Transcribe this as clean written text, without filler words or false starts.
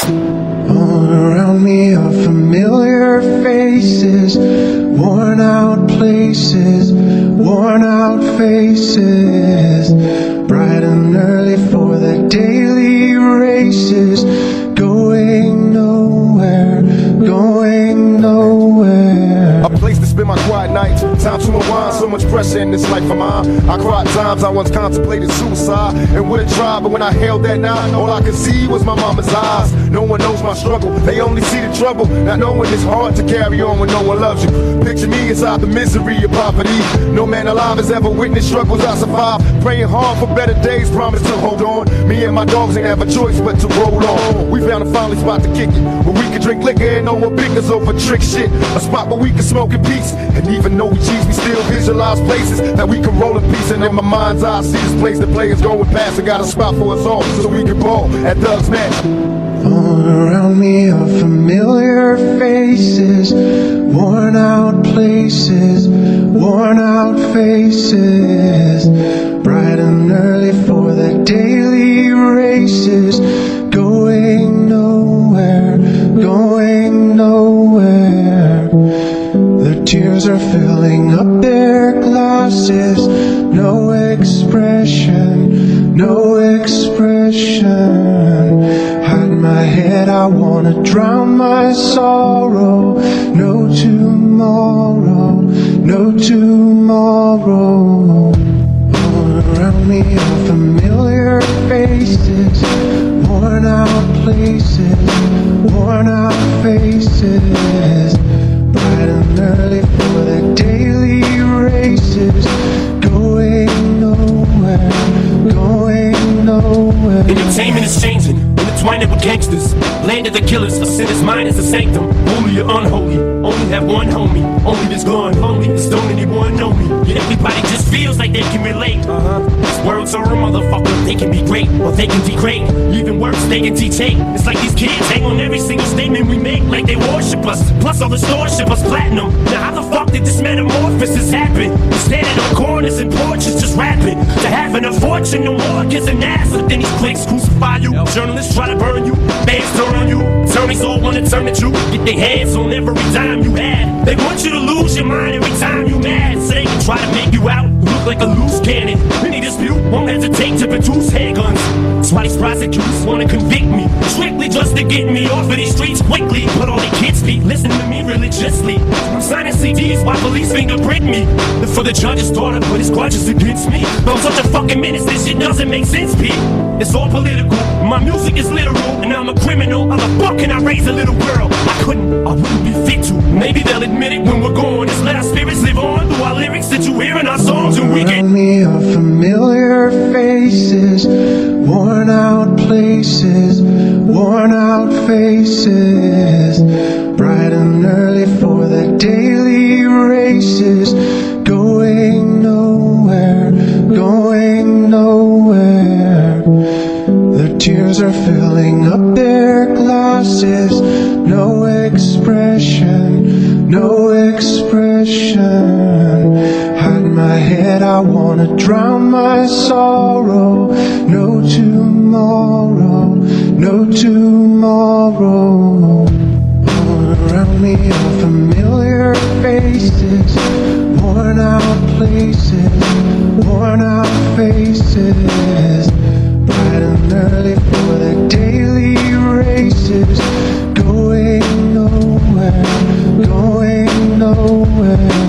All around me are familiar faces, worn out places, worn out faces, bright and early for the daily races, going nowhere, going nowhere. A place to spend my quiet nights, time to unwind, so much pressure in this life of mine. I cried times I once contemplated suicide, and would have tried, but when I held that knife, all I could see was my mama's eyes. No one knows my struggle, they only see the trouble, not knowing it's hard to carry on when no one loves you. Picture me inside the misery of poverty. No man alive has ever witnessed struggles I survived, praying hard for better days, promise to hold on. Me and my dogs ain't have a choice but to roll on. We found a finally spot to kick it, where we could drink liquor and no more bickers over trick shit. A spot where we can smoke in peace, and even though we cheese, we still visualize places that we can roll in peace. And in my mind's eye, I see this place the players going past. I got a spot for us all, so we can ball at Doug's Match. All around me are familiar faces, worn out places, worn out faces, bright and early for the daily races, going nowhere, going nowhere. Their tears are filling up their glasses, no expression, no expression. Hide my head, I wanna drown my sorrow. No tomorrow, no tomorrow. All around me are familiar faces, worn out places, worn out faces, bright and early for the daily races, going nowhere, going nowhere. Entertainment is changing, intertwined with gangsters. Land of the killers, a sinner's mind is a sanctum. Holy or unholy, only have one homie. Only this gone lonely, just don't anyone know me. Yet everybody just feels like they can relate. This world's a motherfucker, they can be great or they can degrade. Even worse, they can dictate. It's like these kids hang on every single statement we make, like they worship us. Plus all the stores ship us platinum. Now how the fuck did this metamorphosis happen? We're standing on corners and porches just rapping. To having a fortune, no more kids an ass. Then these cliques crucify you. Journalists try to burn you, bands turn on you. Attorneys all wanna turn the truth, get their hands on every dime you had. They want you to lose your mind every time you mad, so they can try to make you out, you look like a loose cannon. Any dispute won't hesitate to produce handguns. That's why these prosecutors wanna convict me, strictly just to get me off of these streets quickly. But all they kids speak, listen to me religiously. I'm signing CDs while police fingerprint me. For the judge's daughter, but his grudges against me. But I'm such a fucking menace, this shit doesn't make sense, Pete. It's all political, my music is literal, and I'm a criminal. How the fuck can I raise a little girl? I wouldn't be fit to. Maybe they'll admit it when we're gone. Just let our spirits live on through our lyrics that you hear in our songs, and we get. Around me are familiar faces, worn out places, worn out faces, bright and early for the daily races, going nowhere, going nowhere. Their tears are filling up their glasses, no expression, no expression. Hide my head, I wanna drown my sorrow. No tomorrow, no tomorrow. All around me are familiar faces, worn out places, worn out faces, bright and early for the daily races, going nowhere, going nowhere.